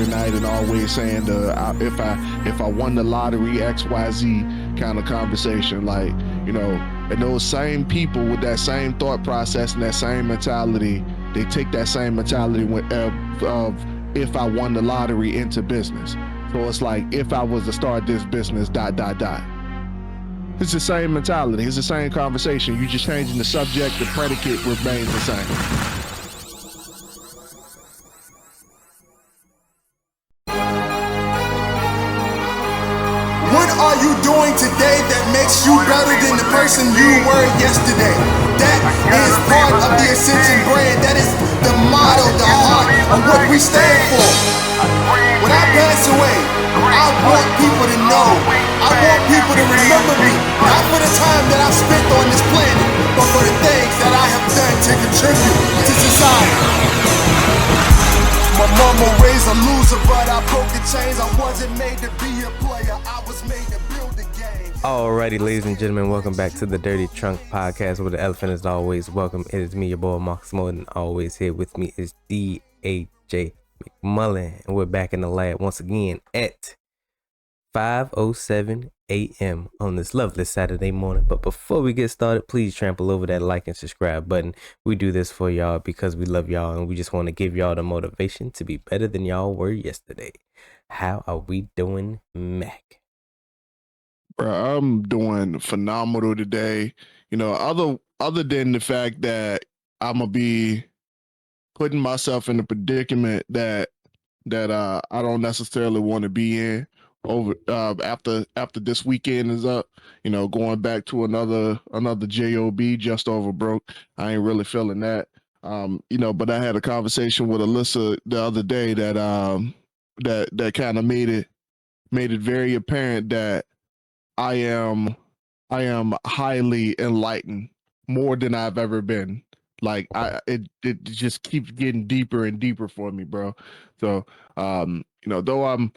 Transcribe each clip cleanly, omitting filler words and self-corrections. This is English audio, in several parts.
the night and always saying if I won the lottery XYZ kind of conversation, like, and those same people with that same thought process and that same mentality, they take that same mentality of if I won the lottery into business. So it's like, if I was to start this business, dot dot dot. It's the same mentality. It's the same conversation. You're just changing the subject. The predicate remains the same. What are you doing today that makes you better than the person you were yesterday? That is part of the Ascension brand. That is the motto, the heart of what we stand for. When I pass away, I want people to know. I want people to remember me. Not for the time that I've spent on this planet, but for the things that I have done to contribute to society. My mama raised a loser, but I broke the chains. I wasn't made to be a player. I was made to build the game. Alrighty, ladies and gentlemen, welcome back to the Dirty Trunk Podcast, where the elephant is always welcome. It is me, your boy Marcus Morton. Always here with me is D.A.J. McMullen, and we're back in the lab once again at 5:07 a.m. on this lovely Saturday morning. But before we get started, please trample over that like and subscribe button. We do this for y'all because we love y'all, and we just want to give y'all the motivation to be better than y'all were yesterday. How are we doing, Mac? Bro, I'm doing phenomenal today. Other than the fact that I'm gonna be putting myself in a predicament that I don't necessarily want to be in over after this weekend is up. Going back to another job, just over broke. I ain't really feeling that. But I had a conversation with Alyssa the other day that kind of made it very apparent that I am highly enlightened, more than I've ever been. Like, it just keeps getting deeper and deeper for me, bro. So though I'm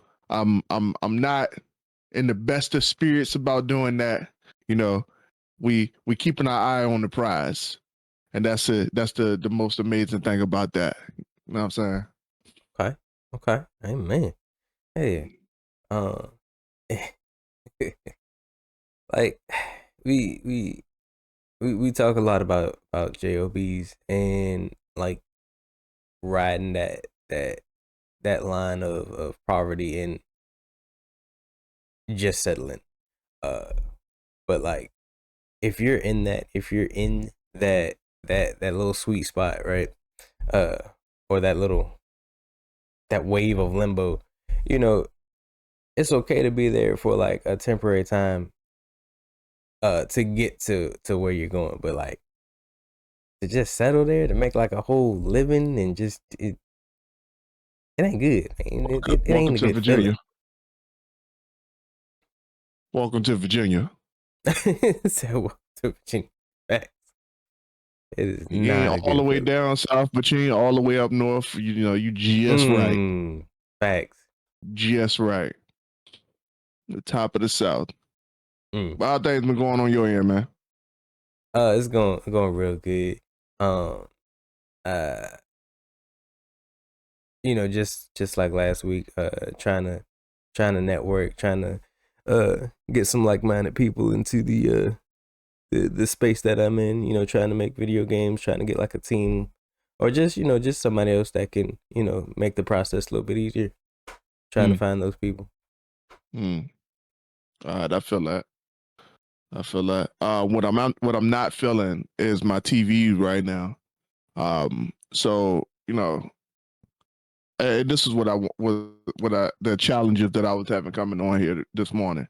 not in the best of spirits about doing that, we keeping our eye on the prize. And that's it. That's the most amazing thing about that. You know what I'm saying? Okay. Amen. Hey, like we talk a lot about jobs and like riding that line of poverty and just settling. But like if you're in that little sweet spot, right? Or that wave of limbo, it's okay to be there for like a temporary time to get to where you're going, but like to just settle there to make like a whole living and just it ain't good, man. It ain't a good Virginia. feeling. Welcome to Virginia. So welcome to Virginia. Facts. It is Yeah, not all the way feeling. down South Virginia, all the way up north. You just right. Facts. Just right. The top of the South. Mm. How things been going on your end, man? It's going real good. Just like last week, trying to network, trying to get some like-minded people into the space that I'm in, trying to make video games, trying to get like a team, or just somebody else that can, make the process a little bit easier. Trying to find those people. All right, I feel that. What I'm not feeling is my TV right now. So this is what the challenges that I was having coming on here this morning.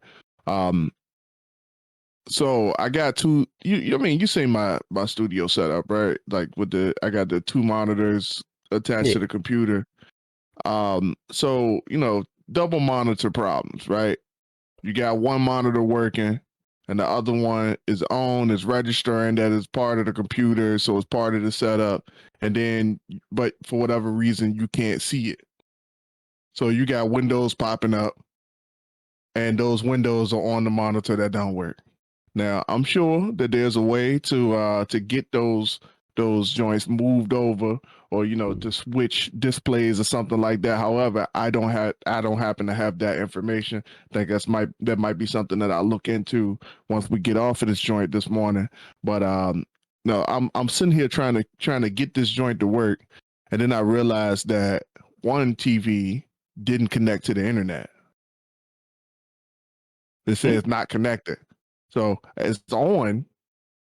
So I got two. You seen my studio setup, right? Like I got the two monitors attached to the computer. So double monitor problems, right? You got one monitor working, and the other one is registering that is part of the computer, so it's part of the setup. And then, but for whatever reason, you can't see it. So you got windows popping up, and those windows are on the monitor that don't work. Now, I'm sure that there's a way to get those those joints moved over, or to switch displays or something like that. However, I don't happen to have that information. I think that might be something that I'll look into once we get off of this joint this morning. But no, I'm sitting here trying to get this joint to work, and then I realized that one TV didn't connect to the internet. It says not connected. So it's on,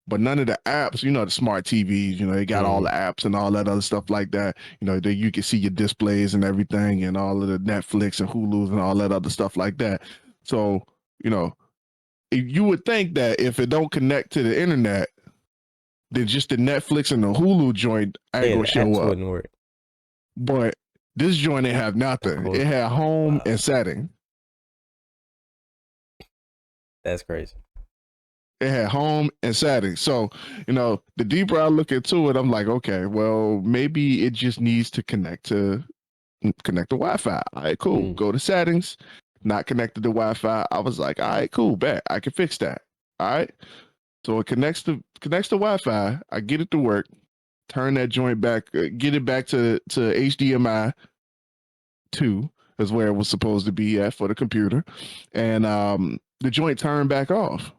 but none of the apps, the smart TVs, they got all the apps and all that other stuff like that. That you can see your displays and everything and all of the Netflix and Hulu's and all that other stuff like that. So, you would think that if it don't connect to the internet, then just the Netflix and the Hulu joint ain't gonna show up. Wouldn't work. But this joint didn't have nothing. It had home and setting. That's crazy. It had home and settings. So, the deeper I look into it, I'm like, okay, well, maybe it just needs to connect to Wi-Fi. All right, cool. Go to settings, not connected to Wi-Fi. I was like, all right, cool, bet. I can fix that. All right. So it connects to Wi-Fi. I get it to work, turn that joint back, get it back to HDMI 2 is where it was supposed to be at for the computer. And the joint turned back off.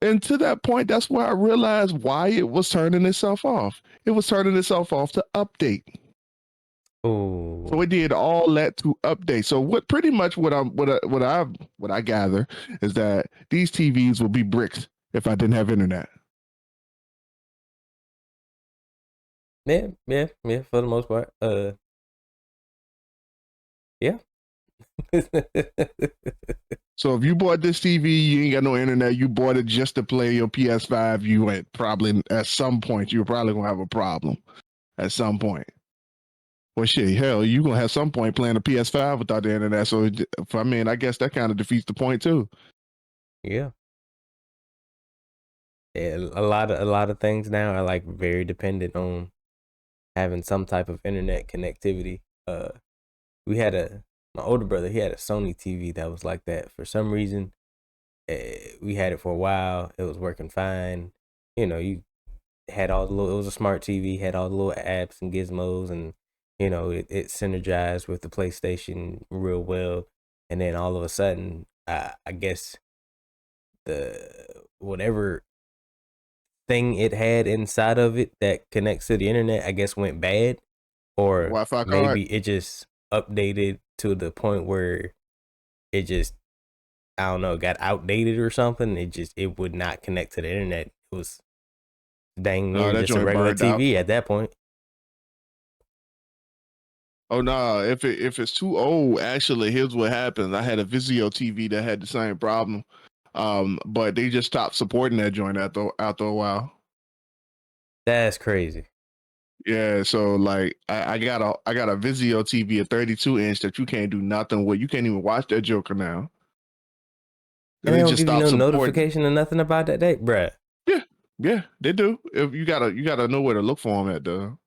And to that point, that's where I realized why it was turning itself off. It was turning itself off to update. Oh. So it did all that to update. So what I gather is that these TVs will be bricks if I didn't have internet. Yeah, for the most part. Yeah. So if you bought this TV, you ain't got no internet, you bought it just to play your PS5, you went probably at some point, you're probably gonna have a problem at some point. Well, shit, hell, you gonna have some point playing a PS5 without the internet. So, I guess that kind of defeats the point too. Yeah. Yeah, a lot of things now are like very dependent on having some type of internet connectivity. My older brother, he had a Sony TV that was like that. For some reason, we had it for a while. It was working fine. You had all the little. It was a smart TV. Had all the little apps and gizmos, and it synergized with the PlayStation real well. And then all of a sudden, I guess the whatever thing it had inside of it that connects to the internet, I guess went bad, or Wi-Fi card? maybe it just updated to the point where it just, I don't know, got outdated or something. It would not connect to the internet. It was dang near just a regular TV at that point. Oh no! If it's too old, actually, here's what happens. I had a Vizio TV that had the same problem, but they just stopped supporting that joint after a while. That's crazy. Yeah, so like I got a Vizio TV, a 32-inch that you can't do nothing with. You can't even watch that Joker now. And they don't give you no notification or nothing about that date, bruh. Yeah, they do. If you gotta know where to look for them at though.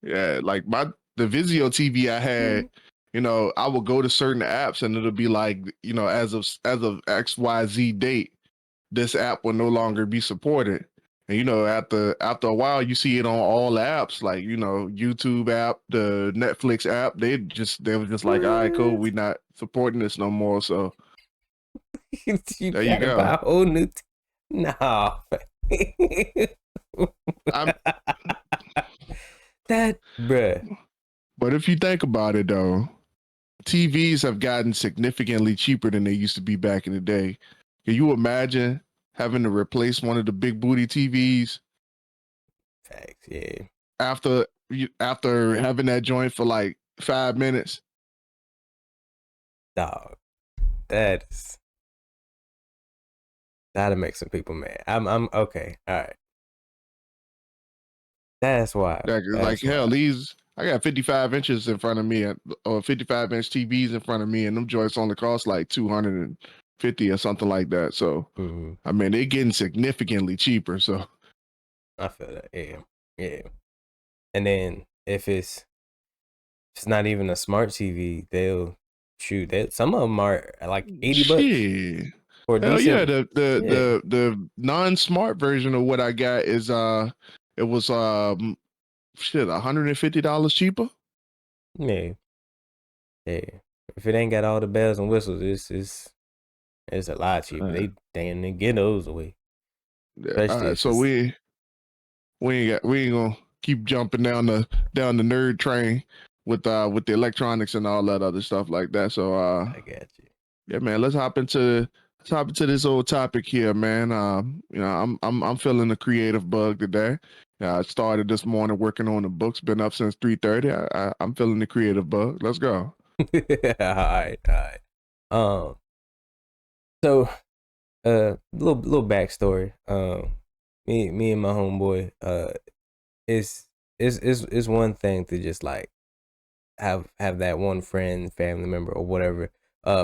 Yeah, like the Vizio TV I had, I would go to certain apps and it'll be like, as of XYZ date, this app will no longer be supported. And after a while, you see it on all the apps, like YouTube app, the Netflix app. They were just like, all right, cool, we not supporting this no more. So there you go. Buy a whole new nah. That bruh. But if you think about it, though, TVs have gotten significantly cheaper than they used to be back in the day. Can you imagine having to replace one of the big booty TVs? Facts, yeah. After having that joint for like 5 minutes. Dog, that'll make some people mad. I'm okay. All right. That's why. Hell, I got 55 inches in front of me, or 55-inch TVs in front of me, and them joints only cost like $250 or something like that. So, I mean, they're getting significantly cheaper. So, I feel that. Yeah. And then if it's not even a smart TV, they'll shoot. Some of them are like $80 shit. for a Hell yeah, decent. the non-smart version of what I got is it was shit $150 cheaper. Yeah, yeah. If it ain't got all the bells and whistles, it's a lot cheaper. Uh, They damn near get those away, yeah, especially if so it's we ain't gonna keep jumping down the nerd train with the electronics and all that other stuff like that. So I got you. yeah, man, let's hop into this old topic here, man. You know, I'm feeling the creative bug today. I started this morning working on the books. Been up since 3:30. I'm feeling the creative bug. Let's go. All right, all right. Um, so little backstory. Me and my homeboy. It's one thing to just like have that one friend, family member, or whatever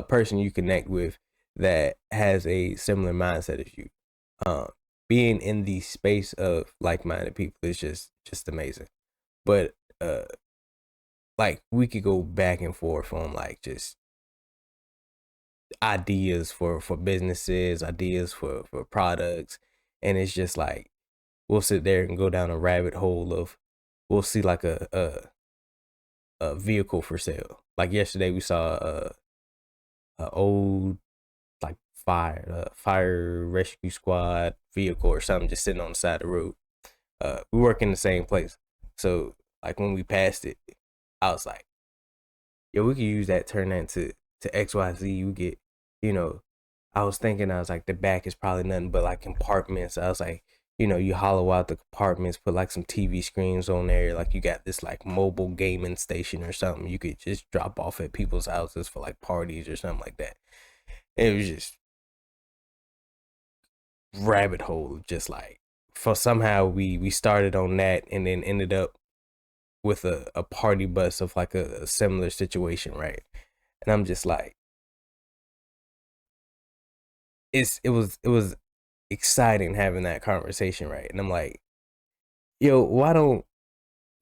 person you connect with that has a similar mindset as you. Um, Being in the space of like-minded people is just amazing. But like we could go back and forth on like just ideas for businesses, ideas for products, and it's just like we'll sit there and go down a rabbit hole of we'll see like a vehicle for sale. Like yesterday, we saw a old like fire rescue squad vehicle or something just sitting on the side of the road. We work in the same place, so like when we passed it, I was like, "Yo, we could use that, turn that to XYZ. You get, you know." I was thinking, I was like, the back is probably nothing but like compartments. I was like, you hollow out the compartments, put like some TV screens on there. Like you got this like mobile gaming station or something. You could just drop off at people's houses for like parties or something like that. It was just rabbit hole. Just like for somehow we started on that and then ended up with a party bus of like a similar situation, right? And I'm just like, it was exciting having that conversation, right? And I'm like, yo, why don't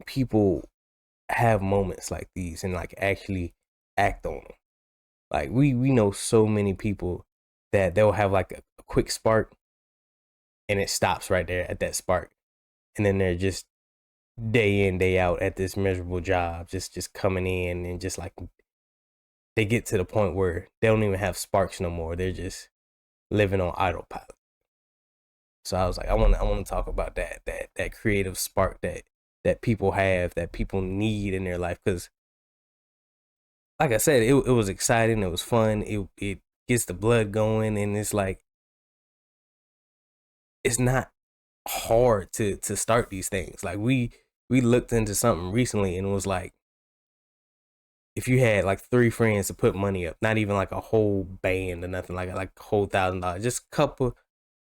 people have moments like these and like actually act on them? Like we know so many people that they'll have like a quick spark and it stops right there at that spark, and then they're just day in day out at this miserable job, just coming in and just like they get to the point where they don't even have sparks no more. They're just living on autopilot. So I was like, I want to talk about that creative spark that people have, that people need in their life. Because like I said, it was exciting, it was fun, it gets the blood going, and it's like it's not hard to start these things. Like we looked into something recently and it was like if you had like three friends to put money up, not even like a whole band or nothing like a whole $1,000, just couple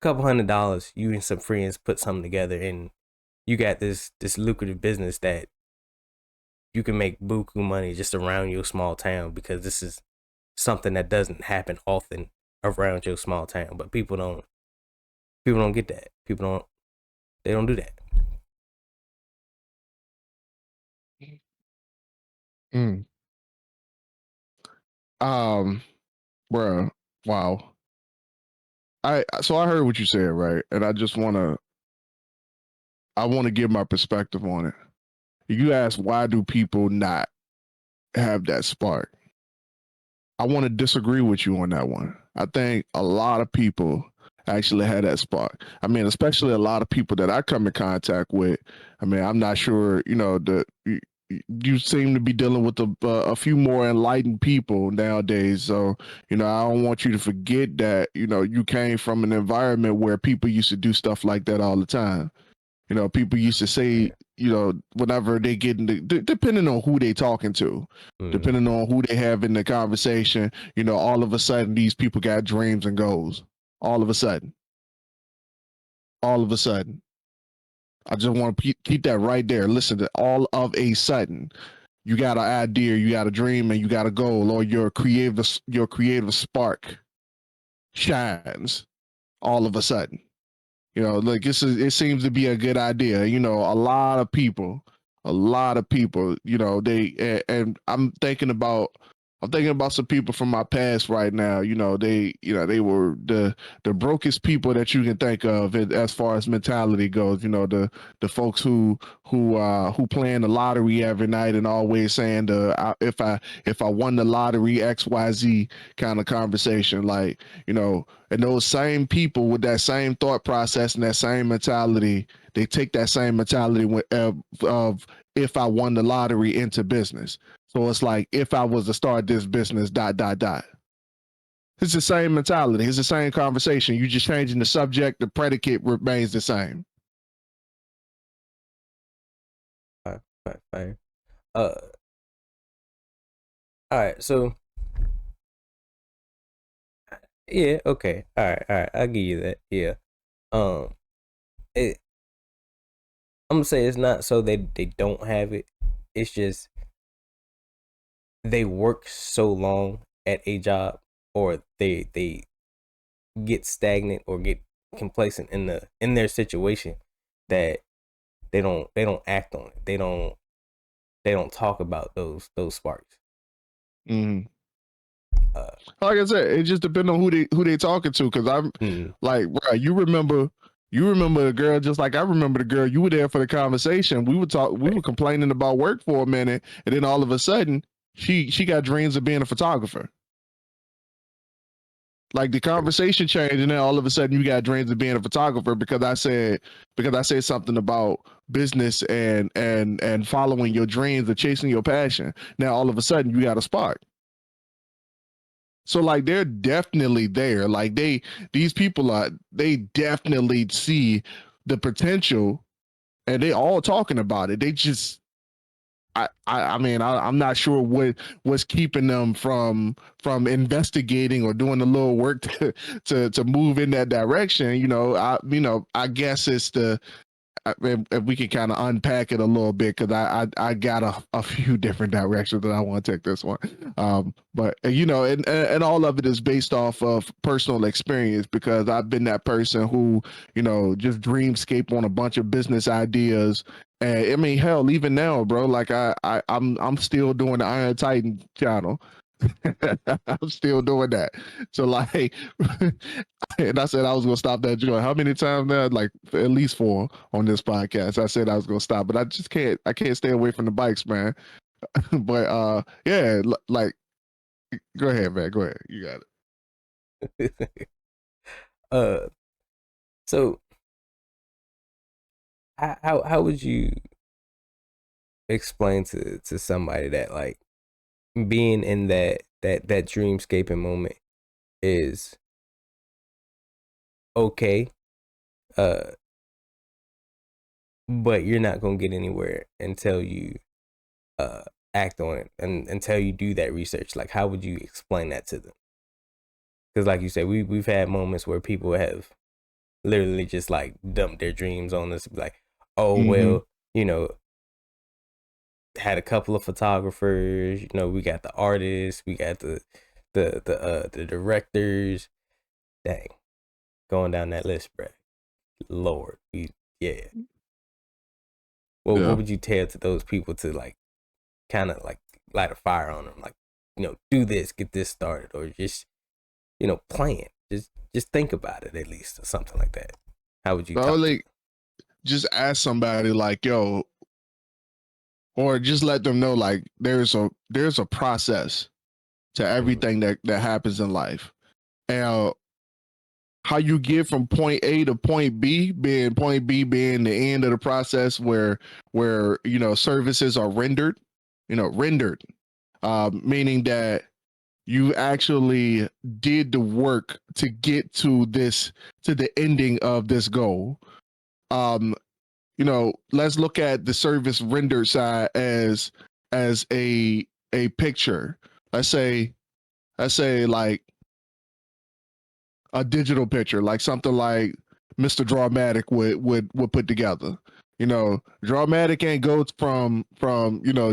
$100, you and some friends put something together and you got this lucrative business that you can make buku money just around your small town, because this is something that doesn't happen often around your small town. But people don't get that. They don't do that. Mm. Um, Bruh, wow. I heard what you said, right? And I want to give my perspective on it. You asked why do people not have that spark? I want to disagree with you on that one. I think a lot of people actually had that spark. I mean, especially a lot of people that I come in contact with. I mean, I'm not sure, you seem to be dealing with a few more enlightened people nowadays. So, I don't want you to forget that, you came from an environment where people used to do stuff like that all the time. People used to say, whenever they get into, depending on who they talking to, Mm. depending on who they have in the conversation, all of a sudden these people got dreams and goals. All of a sudden, all of a sudden. I just want to keep that right there. Listen to all of a sudden. You got an idea, you got a dream, and you got a goal, or your creative spark shines all of a sudden. Like it seems to be a good idea. A lot of people, they and I'm thinking about I'm thinking about some people from my past right now. They were the brokest people that you can think of as far as mentality goes. The folks who playing the lottery every night and always saying if I won the lottery XYZ kind of conversation. Like, and those same people with that same thought process and that same mentality, they take that same mentality of if I won the lottery into business. So it's like, if I was to start this business, dot, dot, dot. It's the same mentality. It's the same conversation. You just changing the subject. The predicate remains the same. Fine. All right. So, yeah. Okay. All right. I'll give you that. Yeah. It. I'm gonna say it's not so they don't have it. It's just they work so long at a job, or they get stagnant or get complacent in their situation that they don't act on it. They don't talk about those sparks. Mm-hmm. Like I said, it just depends on who they talking to. Because I'm like, bro, you remember the girl just like I remember the girl. You were there for the conversation. We were complaining about work for a minute, and then all of a sudden, she got dreams of being a photographer. Like, the conversation changed, and then all of a sudden, you got dreams of being a photographer because I said something about business and following your dreams or chasing your passion. Now all of a sudden, you got a spark. So like, they're definitely there. Like, these people they definitely see the potential, and they all talking about it. They just, I mean, I'm not sure what's keeping them from investigating or doing a little work to move in that direction. I guess it's if we can kind of unpack it a little bit, because I got a few different directions that I want to take this one. But and all of it is based off of personal experience, because I've been that person who just dreamscape on a bunch of business ideas. And I mean, hell, even now, bro, like I'm still doing the Iron Titan channel. I'm still doing that. So like, and I said I was gonna stop that joint. How many times now? Like, at least 4 on this podcast. I said I was gonna stop, but I just can't. I can't stay away from the bikes, man. But yeah, like, go ahead, man. Go ahead. You got it. So how would you explain to somebody that, like, being in that dreamscaping moment is okay, but you're not gonna get anywhere until you act on it and until you do that research? Like, how would you explain that to them? Because like you said, we've had moments where people have literally just like dumped their dreams on us, like, oh well, had a couple of photographers, we got the artists, we got the directors. Dang, going down that list, bro. Lord, yeah. Well, what would you tell to those people to, like, kind of like light a fire on them, like, do this, get this started, or just plan, just think about it at least, or something like that? How would you just ask somebody, like, yo, or just let them know, like, there's a process to everything that happens in life. And how you get from point A to point B, being the end of the process where services are rendered, meaning that you actually did the work to get to the ending of this goal. Let's look at the service rendered side as a picture. Let's say like a digital picture, like something like Mr. Drawmatic would put together. Drawmatic ain't go from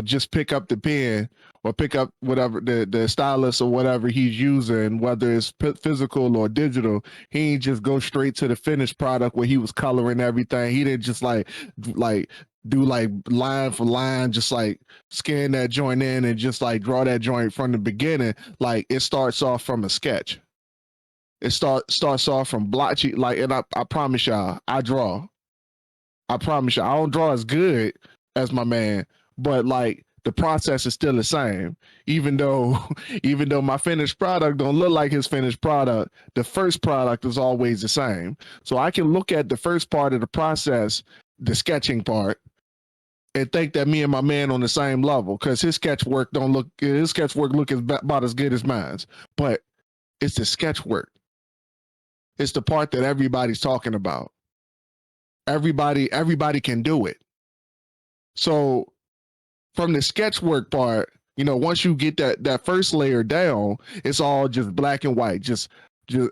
just pick up the pen or pick up whatever the stylus or whatever he's using, whether it's physical or digital. He ain't just go straight to the finished product where he was coloring everything. He didn't just like do like line for line, just like scan that joint in and just like draw that joint from the beginning. Like it starts off from a sketch. It starts off from blotchy. Like, and I promise y'all, I draw. I promise you, I don't draw as good as my man, but like the process is still the same. Even though, even though my finished product don't look like his finished product, the first product is always the same. So I can look at the first part of the process, the sketching part, and think that me and my man on the same level because his sketch work look about as good as mine's. But it's the sketch work. It's the part that everybody's talking about. Everybody can do it. So from the sketch work part, you know, once you get that first layer down, it's all just black and white.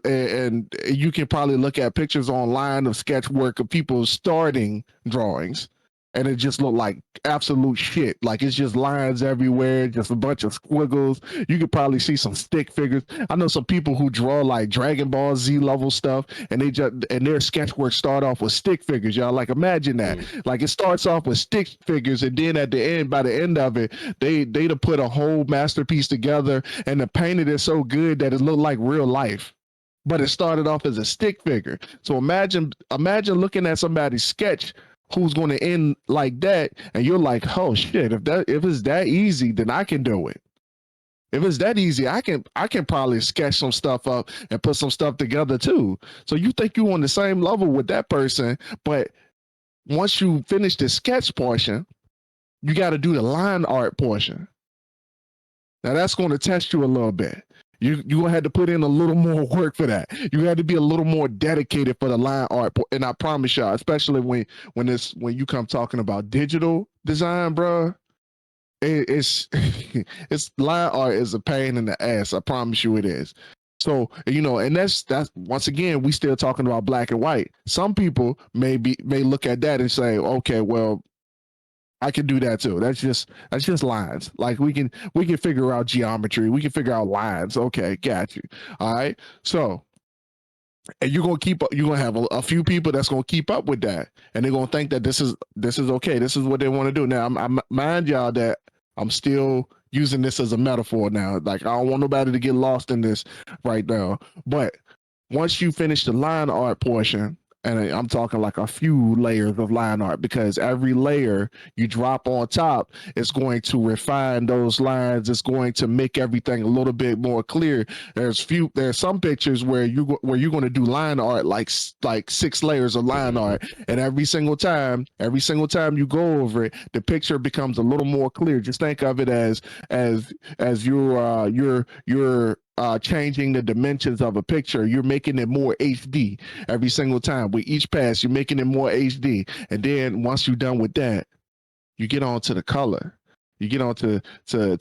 And you can probably look at pictures online of sketch work of people starting drawings, and it just looked like absolute shit. Like it's just lines everywhere, just a bunch of squiggles. You could probably see some stick figures. I know some people who draw like Dragon Ball Z level stuff, and their sketch work start off with stick figures. Y'all like imagine that. Like it starts off with stick figures, and then at the end, by the end of it, they'd have put a whole masterpiece together, and the painted it so good that it looked like real life. But it started off as a stick figure. So imagine looking at somebody's sketch who's going to end like that, and you're like, oh shit, if it's that easy, then I can do it. If it's that easy, I can probably sketch some stuff up and put some stuff together too. So you think you're on the same level with that person, but once you finish the sketch portion, you got to do the line art portion. Now that's going to test you a little bit. You gonna have to put in a little more work for that. You had to be a little more dedicated for the line art. And I promise y'all, especially when you come talking about digital design, bro, it's it's line art is a pain in the ass. I promise you it is. So, you know, and that's once again, we still talking about black and white. Some people may look at that and say, okay, well, I can do that too. That's just lines. Like we can figure out geometry. We can figure out lines. Okay, got you. All right. So, and you're gonna have a few people that's gonna keep up with that, and they're gonna think that this is okay. This is what they want to do. Now, I mind y'all that I'm still using this as a metaphor now. Like I don't want nobody to get lost in this right now. But once you finish the line art portion, and I'm talking like a few layers of line art, because every layer you drop on top is going to refine those lines. It's going to make everything a little bit more clear. There's some pictures where you're going to do line art like 6 layers of line art, and every single time you go over it, the picture becomes a little more clear. Just think of it as you're changing the dimensions of a picture. You're making it more HD every single time. With each pass, you're making it more HD. And then once you're done with that, you get on to the color. You get on to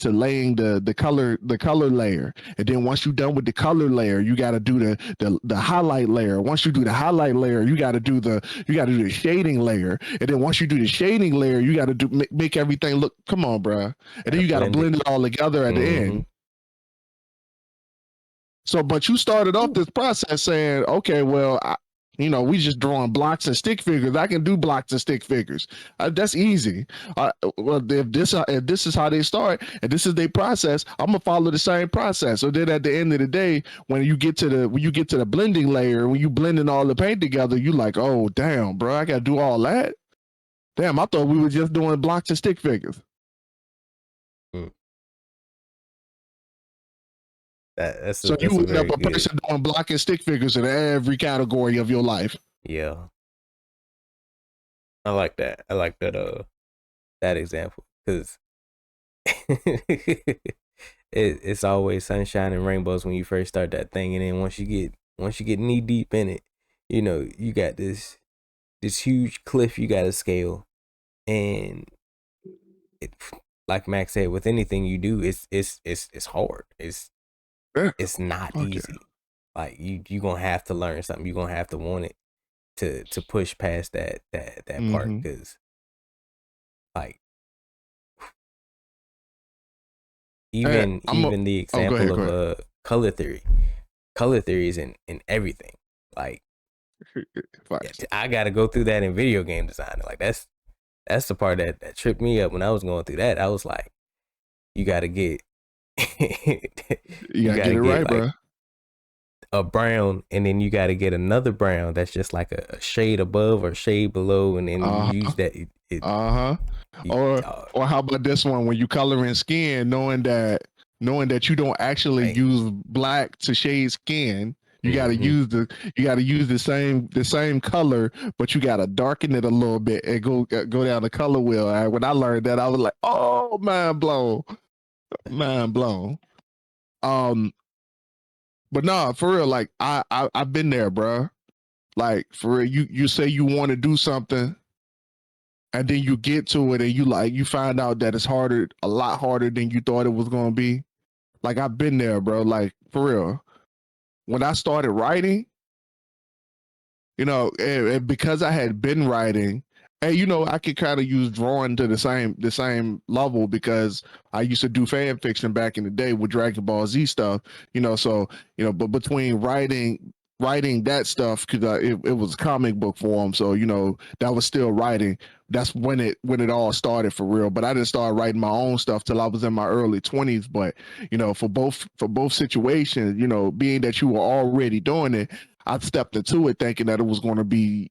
laying the color layer. And then once you're done with the color layer, you got to do the highlight layer. Once you do the highlight layer, you got to do the shading layer. And then once you do the shading layer, you got to make everything look, come on, bro. And then you got to blend it all together at the end. So, but you started off this process saying, okay, well, we just drawing blocks and stick figures. I can do blocks and stick figures. That's easy. Well, if this is how they start and this is their process, I'm gonna follow the same process. So then at the end of the day, when you get to the blending layer, when you blending all the paint together, you like, oh damn, bro, I gotta do all that. Damn, I thought we were just doing blocks and stick figures. So you end up a person doing block and stick figures in every category of your life. Yeah, I like that. I like that. That example, because it's always sunshine and rainbows when you first start that thing, and then once you get knee deep in it, you got this huge cliff you got to scale, and like Max said, with anything you do, it's hard. It's not easy. Like you gonna have to learn something. You're gonna have to want it to push past that part, because like even the example of color theory is in everything. Like I gotta go through that in video game design. Like that's That's the part that tripped me up when I was going through that. I was like, you got to get, You you gotta got get to it get right, like bro. a brown, and then you got to get another brown that's just like a shade above or shade below, and then you Uh use huh. that. Uh huh. You, Or uh, or how about this one when you coloring skin, knowing that you don't actually right. use black to shade skin. You gotta Mm-hmm. use the same color, but you gotta darken it a little bit and go down the color wheel. And when I learned that, I was like, oh, mind blown, mind blown. Um, but nah, for real, like I've been there, bro. Like for real, you say you want to do something, and then you get to it, and you find out that it's a lot harder than you thought it was gonna be. Like I've been there, bro. Like for real. When I started writing, and because I had been writing, and I could kind of use drawing to the same level because I used to do fan fiction back in the day with Dragon Ball Z stuff. So but between writing that stuff because it was comic book form, so that was still writing. That's when it all started for real. But I didn't start writing my own stuff till I was in my early 20s. But for both situations, being that you were already doing it, I stepped into it thinking it was gonna be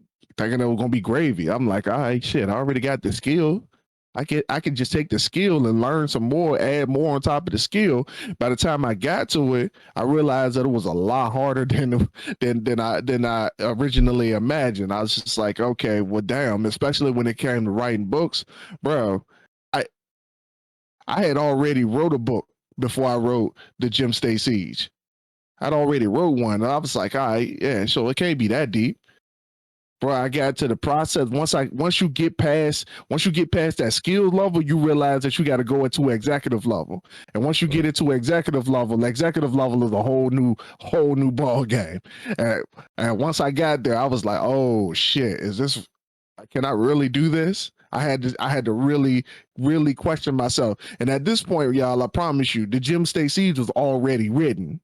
gravy. I'm like, all right, shit, I already got the skill. I can just take the skill and learn some more, add more on top of the skill. By the time I got to it, I realized that it was a lot harder than I originally imagined. I was just like, okay, well, damn. Especially when it came to writing books, bro. I I had already wrote a book before I wrote the Gem State Siege. I'd already wrote one. And I was like, all right, yeah, so it can't be that deep. Bro, I got to the process. Once you get past that skill level, you realize that you got to go into executive level. And once you get into executive level is a whole new ball game. And once I got there, I was like, oh shit, can I really do this? I had to really, really question myself. And at this point, y'all, I promise you, the Gem State Siege was already written.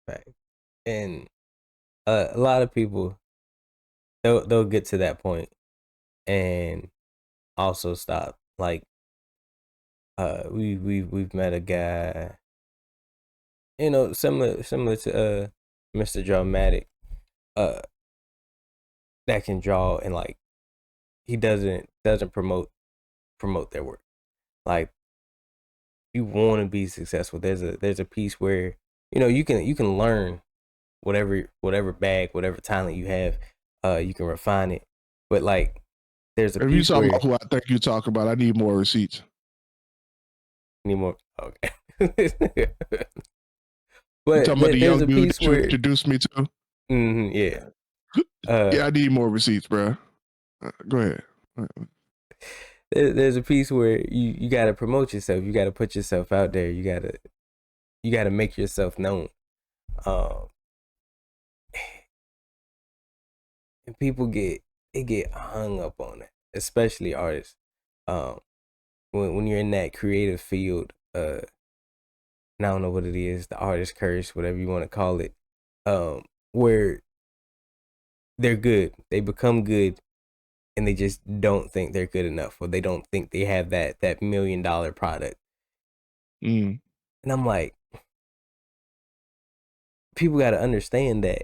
Right. And a lot of people they'll get to that point and also stop. Like we've met a guy, similar to Mr. Dramatic, uh that can draw, and like he doesn't promote their work. Like you want to be successful. There's a piece where you can learn whatever bag, whatever talent you have, you can refine it. But like there's a If you piece talking where about who I think you talk about, I need more receipts. anymore. Okay. You But talking about the there's young a dude piece that you where introduced me to? yeah. Uh Yeah, I need more receipts, bro. Go ahead. there's a piece where you got to promote yourself. You got to put yourself out there. You got to make yourself known. Um and people get hung up on it, especially artists. Um when you're in that creative field, and I don't know what it is, the artist curse, whatever you want to call it, where they're good, they become good, and they just don't think they're good enough, or they don't think they have that $1 million product. Mm. And I'm like, people got to understand that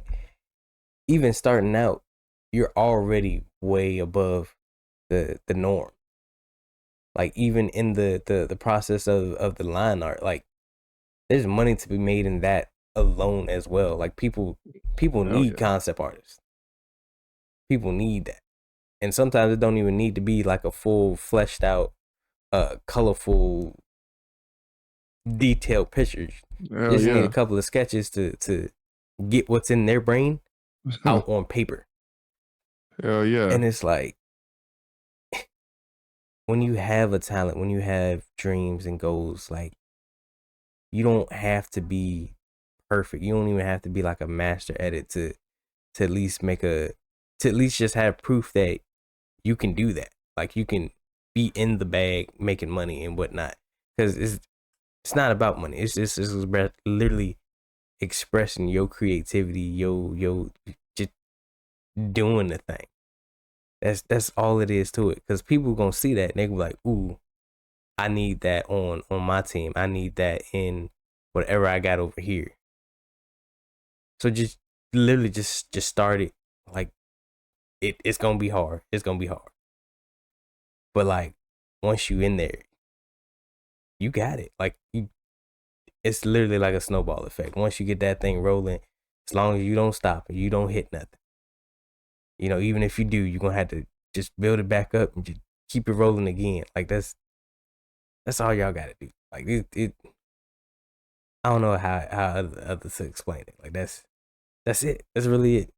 even starting out, you're already way above the norm. Like even in the process of the line art, like there's money to be made in that alone as well. Like people Oh need yeah. concept artists. People need that. And sometimes it don't even need to be like a full fleshed out, colorful, detailed picture. Hell Just need a yeah. couple of sketches to get what's in their brain out on paper. Hell yeah. And it's like when you have a talent, when you have dreams and goals, like you don't have to be perfect. You don't even have to be like a master at it to at least to at least just have proof that you can do that. Like you can be in the bag making money and whatnot. Because it's not about money. It's literally expressing your creativity, yo just doing the thing. That's all it is to it. Because people gonna see that and they gonna be like, ooh, I need that on my team. I need that in whatever I got over here. So just literally just start it. Like it's gonna be hard. It's gonna be hard. But like once you in there, you got it. Like it's literally like a snowball effect. Once you get that thing rolling, as long as you don't stop and you don't hit nothing, you know, even if you do, you're gonna have to just build it back up and just keep it rolling again. Like that's all y'all gotta do. Like it I don't know how others to explain it. Like that's it. That's really it.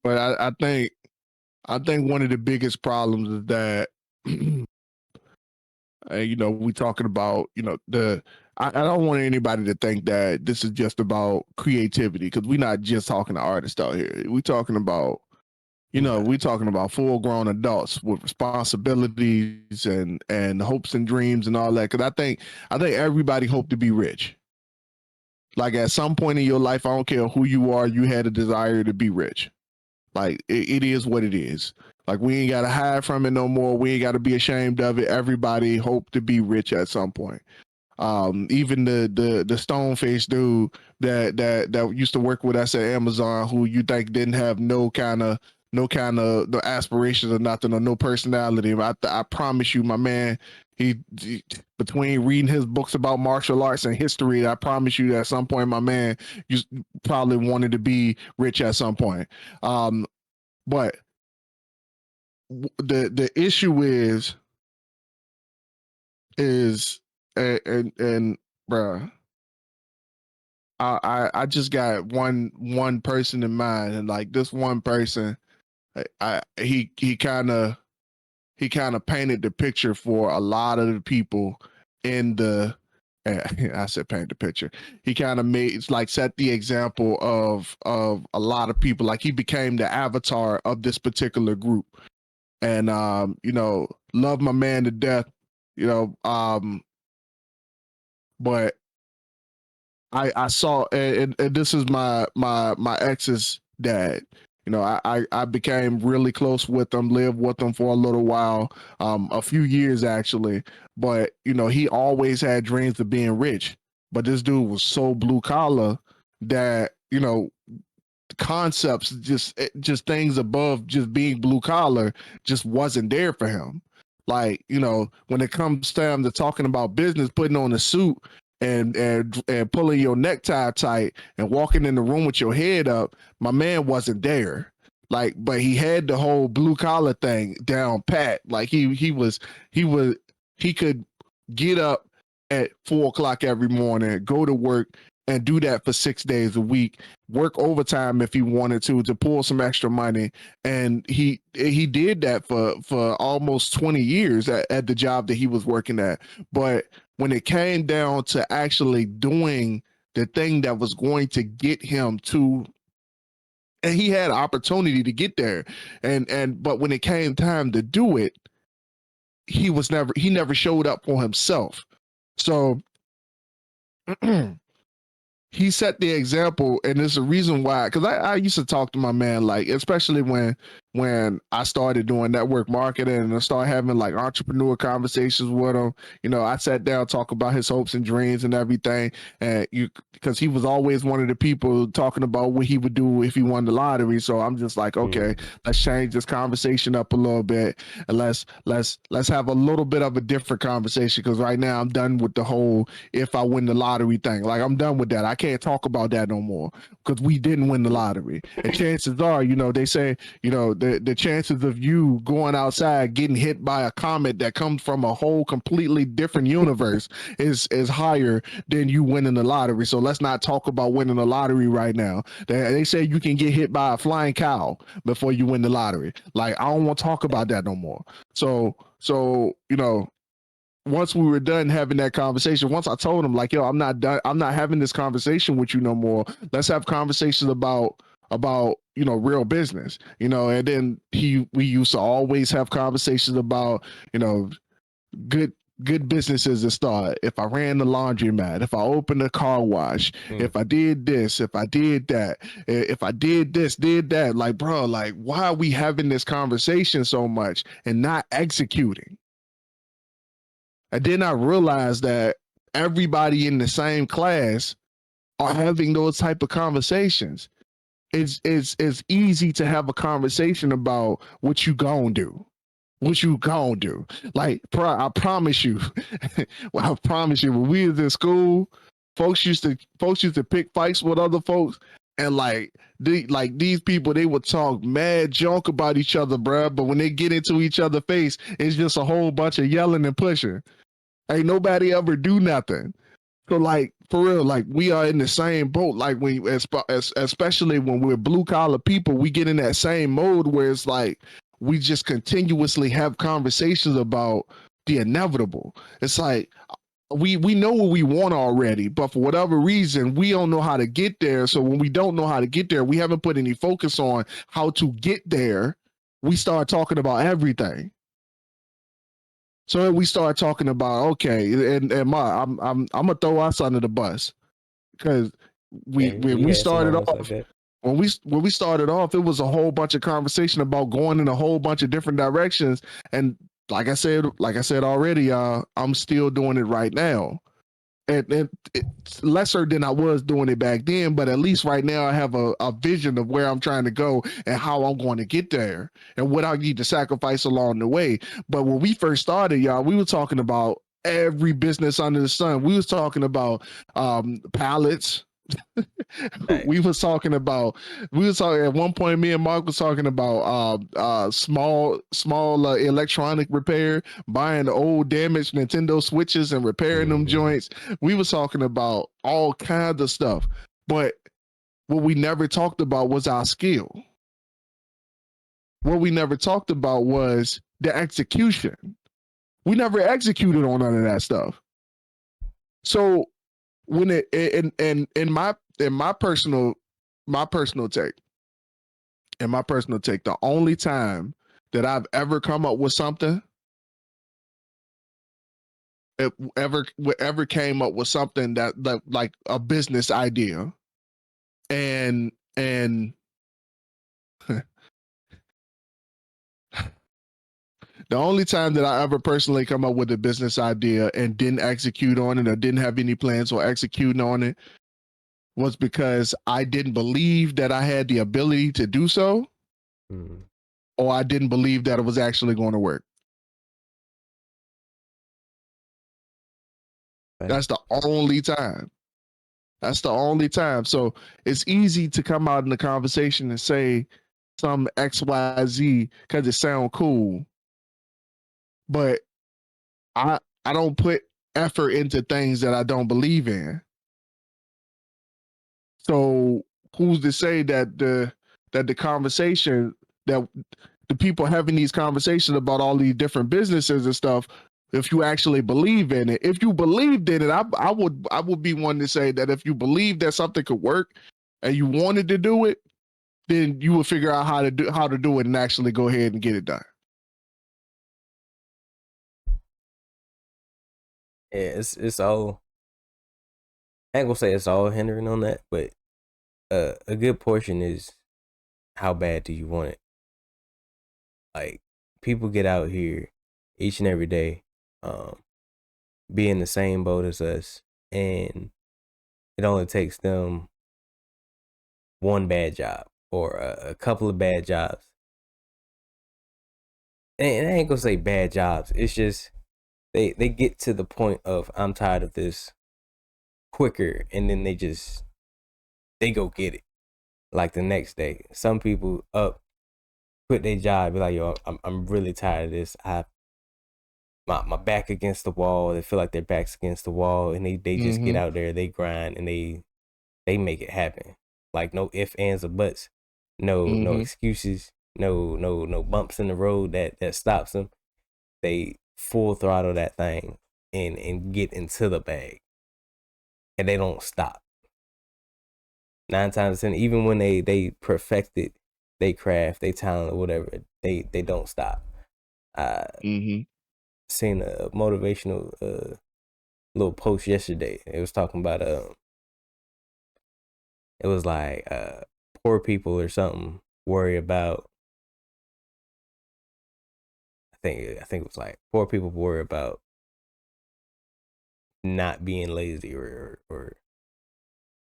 But I think one of the biggest problems is that you know, we talking about, you know, I don't want anybody to think that this is just about creativity, because we're not just talking to artists out here. We talking about, you know, we talking about full grown adults with responsibilities and hopes and dreams and all that. Because I think everybody hope to be rich. Like at some point in your life, I don't care who you are, you had a desire to be rich. Like it is what it is. Like we ain't gotta hide from it no more. We ain't gotta be ashamed of it. Everybody hope to be rich at some point. Even the stone faced dude that used to work with us at Amazon, who you think didn't have no kind of no aspirations or nothing or no personality. I promise you, my man, he between reading his books about martial arts and history, I promise you, at some point, my man, you probably wanted to be rich at some point. But the issue is and bruh, I just got one person in mind, and like this one person, he kind of painted the picture for a lot of the people in the. I said paint the picture. He kind of made, it's like set the example of a lot of people. Like he became the avatar of this particular group, and you know, love my man to death. You know, but I saw, and this is my ex's dad. You know, I became really close with him, lived with him for a little while, a few years actually. But you know, he always had dreams of being rich. But this dude was so blue collar that, you know, concepts, just things above just being blue collar, just wasn't there for him. Like, you know, when it comes time to talking about business, putting on a suit and pulling your necktie tight and walking in the room with your head up, my man wasn't there. Like, but he had the whole blue collar thing down pat. Like he could get up at 4 o'clock every morning, go to work, and do that for 6 days a week, work overtime if he wanted to pull some extra money. And he did that for almost 20 years at the job that he was working at. But when it came down to actually doing the thing that was going to get him to, and he had opportunity to get there, but when it came time to do it, he never showed up for himself. So he set the example, and there's a reason why. Because I used to talk to my man, like, especially when I started doing network marketing and I started having like entrepreneur conversations with him. You know, I sat down, talk about his hopes and dreams and everything, and because he was always one of the people talking about what he would do if he won the lottery. So I'm just like, okay, let's change this conversation up a little bit, and let's have a little bit of a different conversation. Because right now I'm done with the whole if I win the lottery thing. Like I'm done with that. I can't talk about that no more because we didn't win the lottery. And chances are, you know, they say, you know, the chances of you going outside getting hit by a comet that comes from a whole completely different universe is higher than you winning the lottery. So let's not talk about winning the lottery right now. They say you can get hit by a flying cow before you win the lottery. Like I don't want to talk about that no more. So you know, once we were done having that conversation, once I told him like, yo, I'm not done. I'm not having this conversation with you no more. Let's have conversations about, you know, real business, you know. And then we used to always have conversations about, you know, good good businesses to start. If I ran the laundromat, if I opened a car wash, if I did this, if I did that, if I did this, did that. Like, bro, like, why are we having this conversation so much and not executing? And then I realized that everybody in the same class are having those type of conversations. It's easy to have a conversation about what you gonna do. What you gonna do? Like, I promise you, well, I promise you, when we was in school, folks used to pick fights with other folks, and these people, they would talk mad junk about each other, bruh. But when they get into each other's face, it's just a whole bunch of yelling and pushing. Ain't nobody ever do nothing. So like for real, like we are in the same boat. Like especially when we're blue collar people, we get in that same mode where it's like we just continuously have conversations about the inevitable. It's like we know what we want already, but for whatever reason, we don't know how to get there. So when we don't know how to get there, we haven't put any focus on how to get there. We start talking about everything. So we start talking about okay, and I'm gonna throw us under the bus because when we had some started moments off like that. when we started off, it was a whole bunch of conversation about going in a whole bunch of different directions, and like I said already, I'm still doing it right now. And it's lesser than I was doing it back then, but at least right now I have a vision of where I'm trying to go and how I'm going to get there and what I need to sacrifice along the way. But when we first started, y'all, we were talking about every business under the sun. We was talking about pallets. Right. We was talking at one point, me and Mark was talking about small electronic repair, buying the old damaged Nintendo Switches and repairing them joints. We was talking about all kinds of stuff, but what we never talked about was our skill. What we never talked about was the execution. We never executed on none of that stuff. So when in my personal take, the only time that I've ever come up with something, ever came up with something that like a business idea, and the only time that I ever personally come up with a business idea and didn't execute on it or didn't have any plans or executing on it was because I didn't believe that I had the ability to do so, or I didn't believe that it was actually going to work. That's the only time. That's the only time. So it's easy to come out in the conversation and say some XYZ because it sounds cool. But I don't put effort into things that I don't believe in. So who's to say that the conversation, that the people having these conversations about all these different businesses and stuff, if you actually believe in it, if you believed in it, I would be one to say that if you believe that something could work and you wanted to do it, then you would figure out how to do it and actually go ahead and get it done. Yeah, it's all. I ain't gonna say it's all hindering on that, but a good portion is how bad do you want it? Like people get out here each and every day, be in the same boat as us, and it only takes them one bad job or a couple of bad jobs. And I ain't gonna say bad jobs. It's just they get to the point of I'm tired of this quicker, and then they go get it like the next day. Some people quit their job, be like, yo, I'm really tired of this. I my back against the wall. They feel like their back's against the wall, and they just get out there, they grind, and they make it happen. Like no ifs, ands, or buts, no excuses, no bumps in the road that stops them. They full throttle that thing and get into the bag, and they don't stop. 9 times 10, even when they perfected they craft, they talent or whatever, they don't stop. seen a motivational little post yesterday. It was talking about it was like poor people or something worry about. I think it was like poor people worry about not being lazy or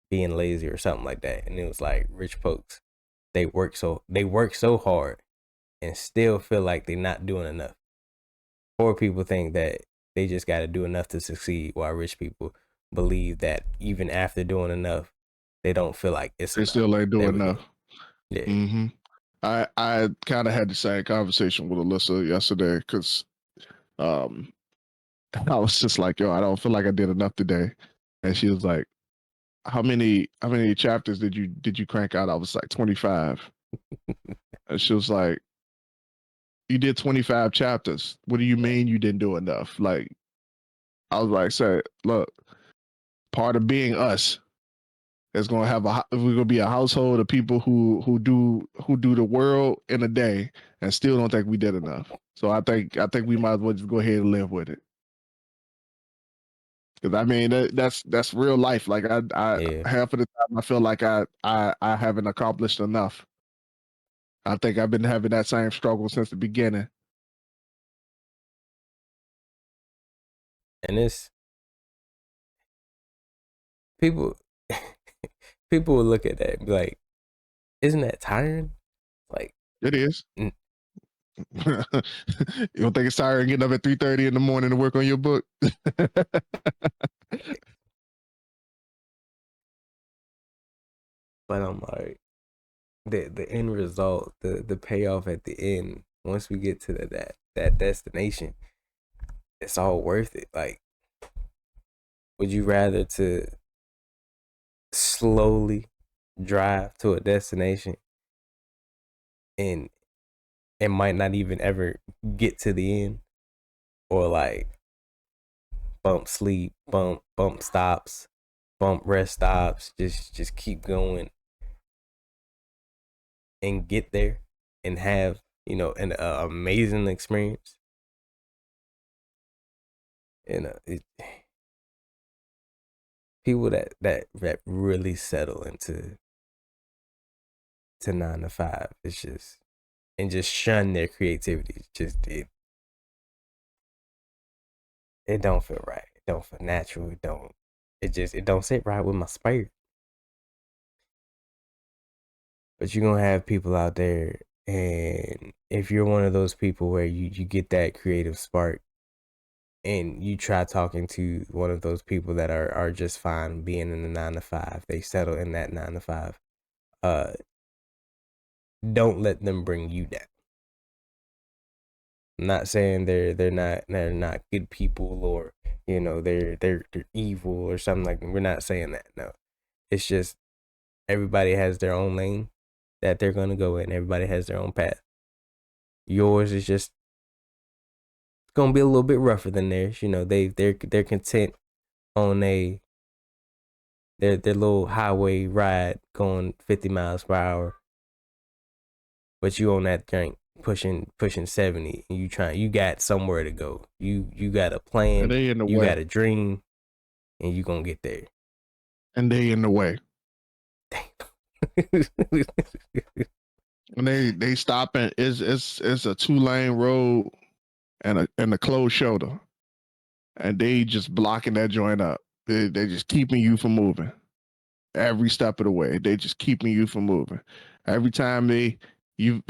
being lazy or something like that. And it was like rich folks, they work so hard and still feel like they're not doing enough. Poor people think that they just got to do enough to succeed, while rich people believe that even after doing enough, they don't feel like it's They enough. still ain't There doing we go. enough. Yeah. Mm-hmm. I kind of had the same conversation with Alyssa yesterday because um I was just like, yo, I don't feel like I did enough today. And she was like, how many chapters did you crank out? I was like 25. And she was like, you did 25 chapters. What do you mean you didn't do enough? Like, I was like, say, look, part of being us is gonna have we're gonna be a household of people who do the world in a day and still don't think we did enough. So I think we might as well just go ahead and live with it. Because I mean that's real life. Like I Yeah. half of the time I feel like I haven't accomplished enough. I think I've been having that same struggle since the beginning. And it's people people will look at that and be like, isn't that tiring? Like, It is. n- You don't think it's tiring getting up at 3:30 in the morning to work on your book? but I'm like, the end result, the payoff at the end, once we get to that destination, it's all worth it. Like, would you rather to slowly drive to a destination and it might not even ever get to the end, or like bump sleep, bump stops, bump rest stops, just keep going and get there and have, an amazing experience. And people that really settle into 9 to 5, it's just, and just shun their creativity. Just it don't feel right. It don't feel natural. It don't sit right with my spirit. But you're gonna have people out there, and if you're one of those people where you get that creative spark and you try talking to one of those people that are just fine being in the 9 to 5, they settle in that 9 to 5. Uh don't let them bring you down. I'm not saying they're not good people, or they're evil or something like that. We're not saying that. No. It's just everybody has their own lane that they're gonna go in. Everybody has their own path. Yours is just gonna be a little bit rougher than theirs. They're content on their little highway ride going 50 miles per hour, but you on that drink pushing 70, and you got somewhere to go. You got a And plan, they in the you way. got a dream, and you gonna get there. And they in the way. And they stopping. It's a 2-lane road and a closed shoulder, and they just blocking that joint up. They just keeping you from moving every step of the way. They just keeping you from moving every time you.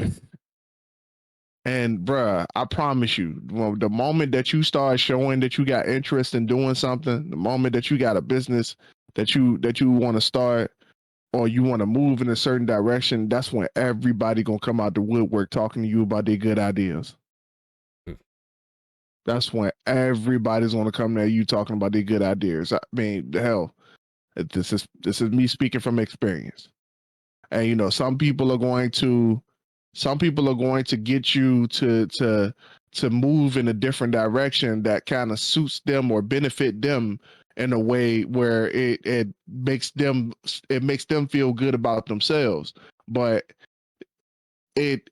And bruh, I promise you, the moment that you start showing that you got interest in doing something, the moment that you got a business that you want to start, or you want to move in a certain direction, that's when everybody gonna come out the woodwork talking to you about their good ideas. That's when everybody's gonna come to you talking about their good ideas. I mean, the hell, this is me speaking from experience. And some people are going to get you to move in a different direction that kind of suits them or benefit them in a way where it makes them feel good about themselves. But it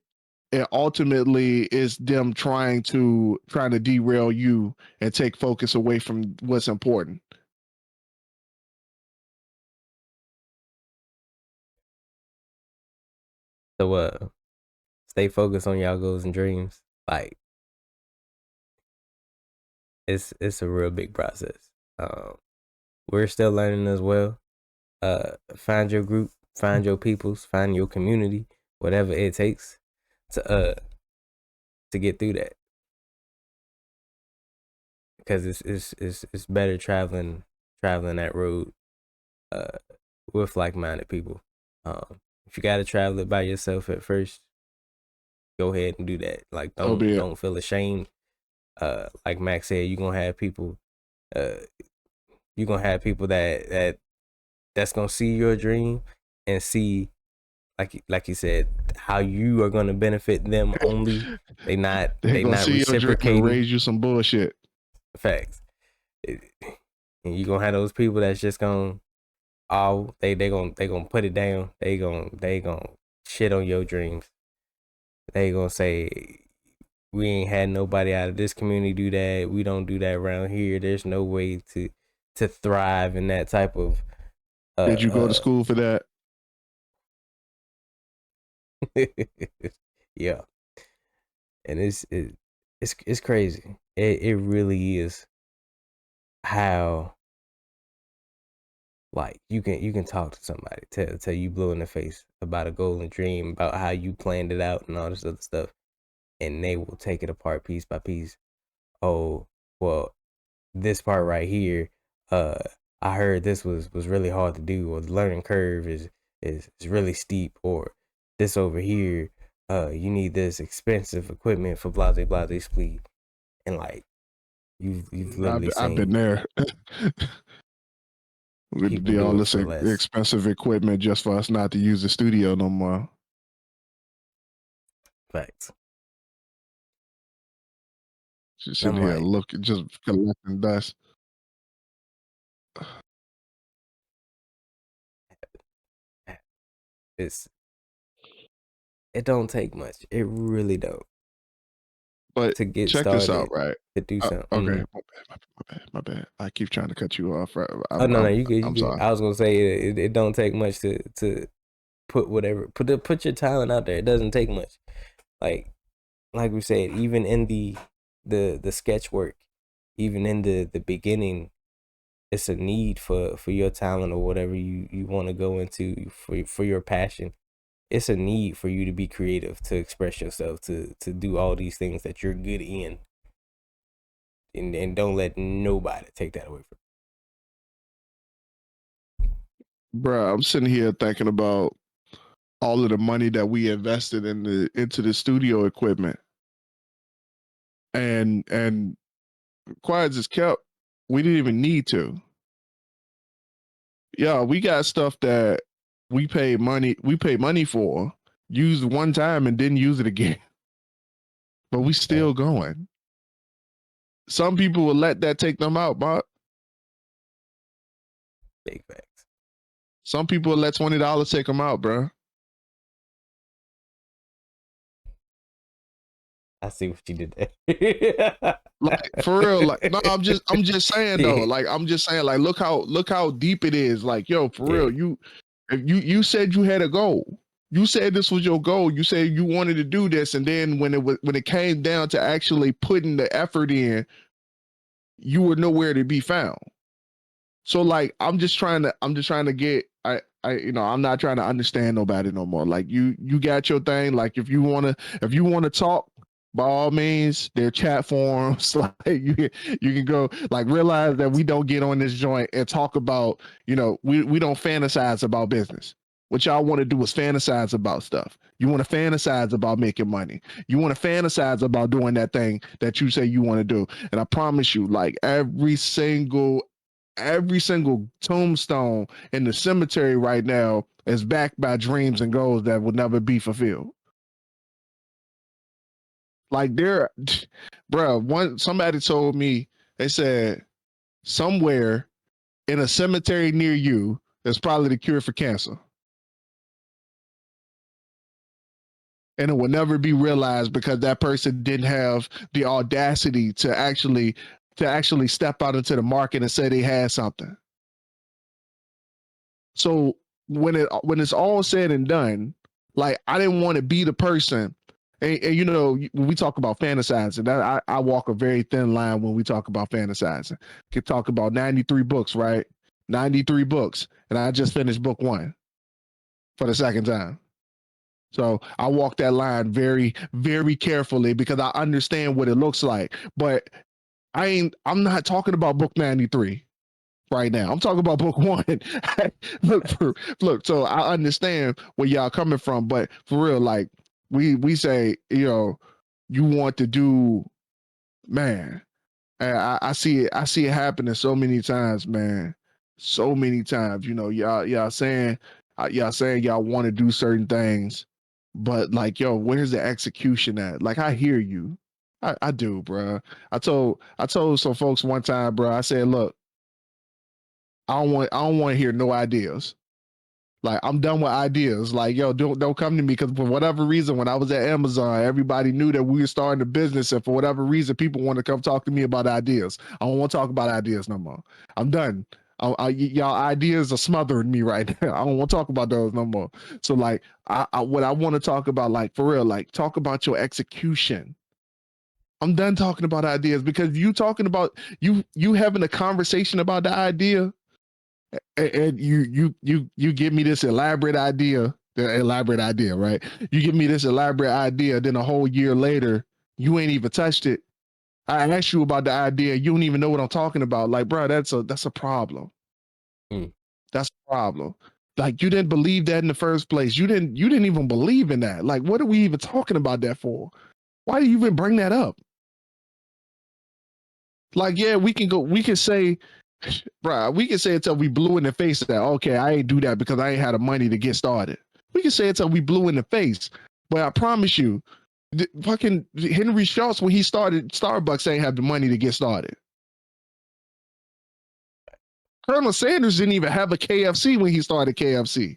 it ultimately is them trying to derail you and take focus away from what's important. So stay focused on y'all goals and dreams. Like it's a real big process. We're still learning as well. Find your group, find your peoples, find your community, whatever it takes to get through that. Because it's better traveling that road with like-minded people. If you gotta travel it by yourself at first, go ahead and do that. Like don't feel ashamed. Like Max said, you're gonna have people that's gonna see your dream and see, like you said, how you are gonna benefit them only. They're not See your dream and reciprocating. raise you some bullshit. Facts. And you're gonna have those people that's just gonna they gonna put it down. They gonna shit on your dreams. They gonna say, we ain't had nobody out of this community do that. We don't do that around here. There's no way to thrive in that type of Did you go to school for that? yeah. And it's crazy. It really is how, like, you can talk to somebody tell you blue in the face about a goal and dream, about how you planned it out and all this other stuff, and they will take it apart piece by piece. Oh, well, this part right here, I heard this was really hard to do, or the learning curve is really steep, or this over here, you need this expensive equipment for blase blase split, and like you've literally I've been seen there. We people do all do it this for less. expensive equipment just for us not to use the studio no more. Facts. Just I'm sitting here like, just collecting dust. it don't take much. It really don't, But to get check this out, started, right? to do something. Okay, Mhm. my bad. I keep trying to cut you off. Right? Oh no, you good, you I'm good. sorry. I was gonna say it don't take much to put your talent out there. It doesn't take much. Like we said, even in the sketch work, even in the beginning, it's a need for your talent, or whatever you want to go into, for your passion. It's a need for you to be creative, to express yourself, to do all these things that you're good in, and don't let nobody take that away from Bruh, I'm sitting here thinking about all of the money that we invested into the studio equipment. And quiet as kept, we didn't even need to. Yeah, we got stuff that we paid money for, used one time and didn't use it again. But we you. still going. Some people will let that take them out, but Big facts. some people will let $20 take them out, bro. I see what you did there. Like for real, like no, I'm just saying though, Yeah. like I'm just saying, like look how deep it is. Like yo, for Yeah. real, you said you had a goal. You said this was your goal. You said you wanted to do this, and then when it came down to actually putting the effort in, you were nowhere to be found. So like I'm just trying to get I'm not trying to understand nobody no more. Like you got your thing. Like if you wanna talk, by all means, there are chat forums. Like you can go, like, realize that we don't get on this joint and talk about, we don't fantasize about business. What y'all want to do is fantasize about stuff. You want to fantasize about making money. You want to fantasize about doing that thing that you say you want to do. And I promise you, like every single tombstone in the cemetery right now is backed by dreams and goals that will never be fulfilled. Like bro, somebody told me, they said somewhere in a cemetery near you is probably the cure for cancer. and it will never be realized because that person didn't have the audacity to actually step out into the market and say they had something. So when it's all said and done, like I didn't want to be the person. And you know, when we talk about fantasizing, I walk a very thin line when we talk about fantasizing. Could talk about 93 books, right? 93 books, and I just finished book 1 for the second time. So I walk that line very, very carefully because I understand what it looks like. But I'm not talking about book 93 right now. I'm talking about book 1. look, so I understand where y'all coming from, but for real, like we say, you know, you want to do, man. I see it happening so many times, man. So many times, you know, y'all saying y'all want to do certain things, but like, yo, where's the execution at? Like, I hear you. I do, bro. I told some folks one time, bro. I said, look, I don't want to hear no ideas. Like, I'm done with ideas. Like, yo, don't come to me because for whatever reason, when I was at Amazon, everybody knew that we were starting a business, and for whatever reason, people want to come talk to me about ideas. I don't want to talk about ideas no more. I'm done. Y'all ideas are smothering me right now. I don't want to talk about those no more. So, like, what I want to talk about, like, for real, like, talk about your execution. I'm done talking about ideas because you talking about you having a conversation about the idea, and you give me this elaborate idea, right? You give me this elaborate idea, then a whole year later, you ain't even touched it. I asked you about the idea, you don't even know what I'm talking about. Like, bro, that's a problem. Mm. That's a problem. Like, you didn't believe that in the first place. You didn't even believe in that. Like, what are we even talking about that for? Why do you even bring that up? Like, yeah, we can say, bro, we can say until we blue in the face that, okay, I ain't do that because I ain't had the money to get started. We can say until we blue in the face. But I promise you, fucking Henry Schultz, when he started Starbucks, ain't have the money to get started. Colonel Sanders didn't even have a KFC when he started KFC.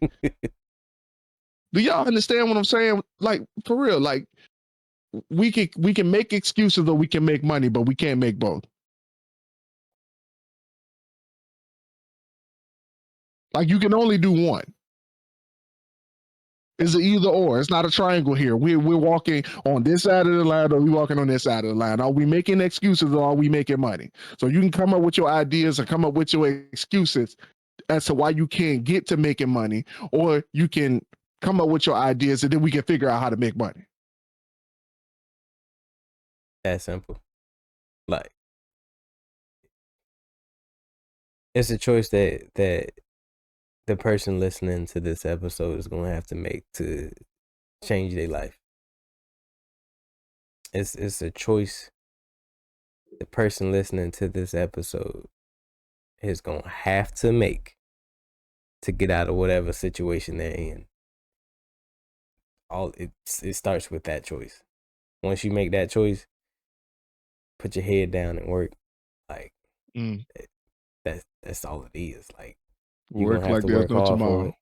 Do y'all understand what I'm saying? Like, for real, like we can make excuses or we can make money, but we can't make both. Like, you can only do one. It's an either or. It's not a triangle here. We're walking on this side of the line or we walking on this side of the line. Are we making excuses or are we making money? So you can come up with your ideas and come up with your excuses as to why you can't get to making money, or you can come up with your ideas and then we can figure out how to make money. That simple. Like, it's a choice that the person listening to this episode is gonna have to make to change their life. It's a choice the person listening to this episode is gonna have to make to get out of whatever situation they're in. It starts with that choice. Once you make that choice, put your head down and work. Like, that's all it is. Like, you're Work gonna have like to there's work no hard for tomorrow. it.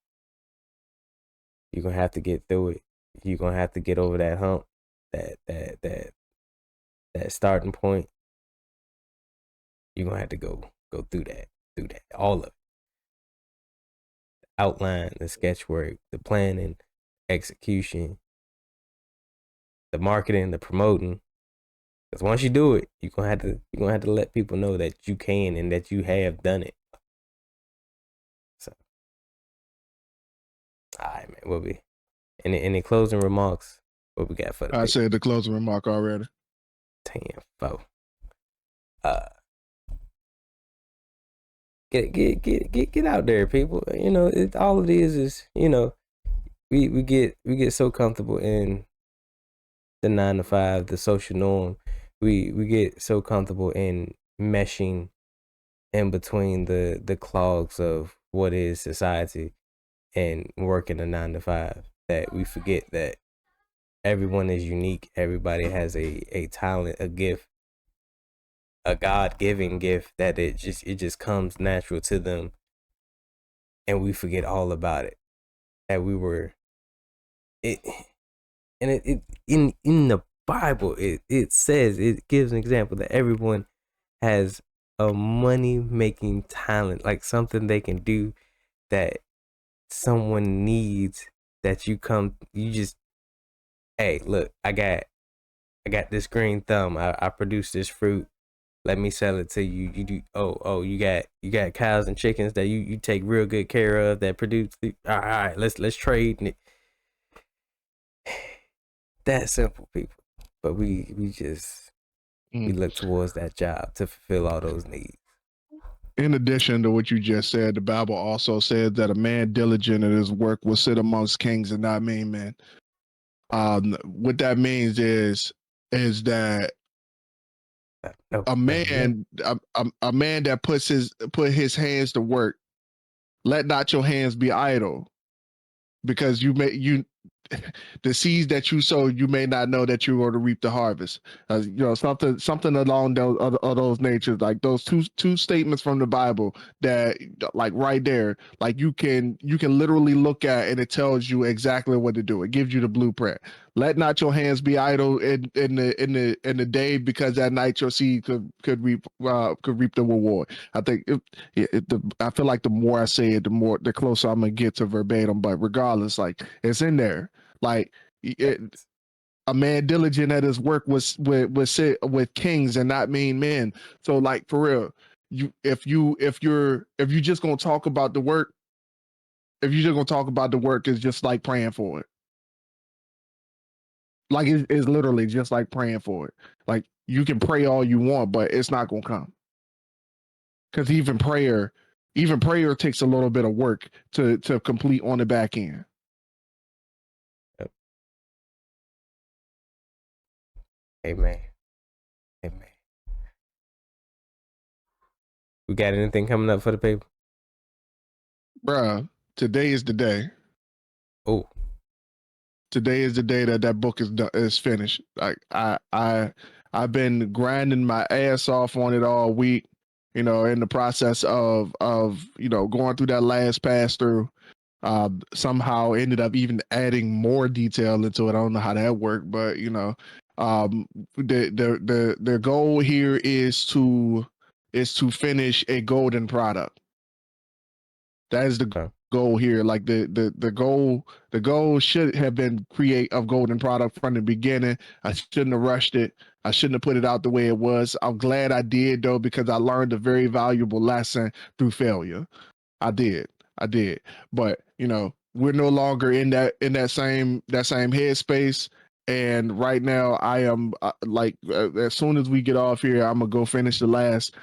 You're gonna have to get through it. You're gonna have to get over that hump, that starting point. You're gonna have to go through that, all of it. The outline, the sketch work, the planning, execution, the marketing, the promoting. Because once you do it, you're gonna have to let people know that you can and that you have done it. So, all right, man. What we any closing remarks? What we got for the I people? said the closing remark already. 10-4. Get out there, people. You know, all it is, you know, we get so comfortable in the 9 to 5, the social norm. We get so comfortable in meshing in between the clogs of what is society and working a 9 to 5 that we forget that everyone is unique. Everybody has a talent, a gift, a God-given gift that it just comes natural to them, and we forget all about it. That we were it And it in the Bible, it says, it gives an example that everyone has a money making talent, like something they can do that someone needs, that you just, hey, look, I got this green thumb. I produce this fruit. Let me sell it to you. You do, you got cows and chickens that you take real good care of that produce all right, let's trade. And that simple, people. But we look towards that job to fulfill all those needs. In addition to what you just said, the Bible also says that a man diligent in his work will sit amongst kings and not mean men. What that means is that a man that put his hands to work, let not your hands be idle, because the seeds that you sow, you may not know that you're going to reap the harvest. Something along those natures, like those two statements from the Bible that, like right there, like you can literally look at, and it tells you exactly what to do. It gives you the blueprint. Let not your hands be idle in the day, because at night your seed could reap the reward. I think I feel like the more I say it, the closer I'm gonna get to verbatim. But regardless, like, it's in there. Like, a man diligent at his work was sit with kings and not mean men. So, like, for real, if you just gonna talk about the work, it's just like praying for it. Like, it's literally just like praying for it. Like, you can pray all you want, but it's not gonna come, because even prayer takes a little bit of work to complete on the back end. Amen. We got anything coming up for the people? Bruh, today is the day. Oh, today is the day that book is finished. Like, I've been grinding my ass off on it all week, in the process of going through that last pass through. Somehow ended up even adding more detail into it. I don't know how that worked, but the goal here is to finish a golden product. That is the goal here. Like, the goal should have been create a golden product from the beginning. I shouldn't have rushed it. I shouldn't have put it out the way it was. I'm glad I did, though, because I learned a very valuable lesson through failure. I did. But we're no longer in that same headspace. And right now, I am as soon as we get off here, I'm gonna go finish the last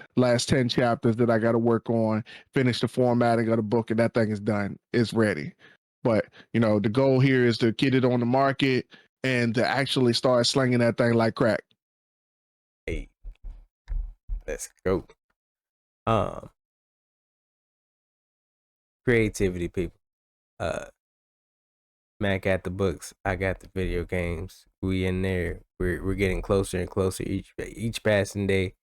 10 chapters that I got to work on. Finish the formatting of the book, and that thing is done. It's ready. But the goal here is to get it on the market and to actually start slinging that thing like crack. Hey, let's go. Creativity, people. Mac got the books, I got the video games. We in there. We're getting closer and closer each passing day,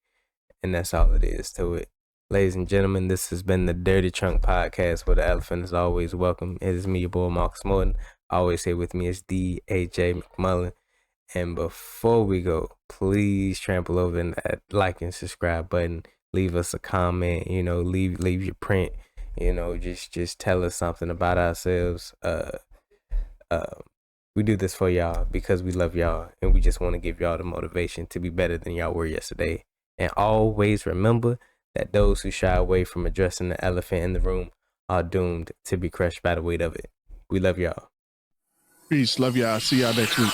and that's all it is to it. Ladies and gentlemen, this has been the Dirty Trunk Podcast, where the elephant is always welcome. It is me, your boy Marcus Morton. Always here with me is D.A.J. McMullen. And before we go, please trample over that like and subscribe button. Leave us a comment. Leave your print. Just tell us something about ourselves. We do this for y'all because we love y'all, and we just want to give y'all the motivation to be better than y'all were yesterday. And always remember that those who shy away from addressing the elephant in the room are doomed to be crushed by the weight of it. We love y'all. Peace. Love y'all. See y'all next week.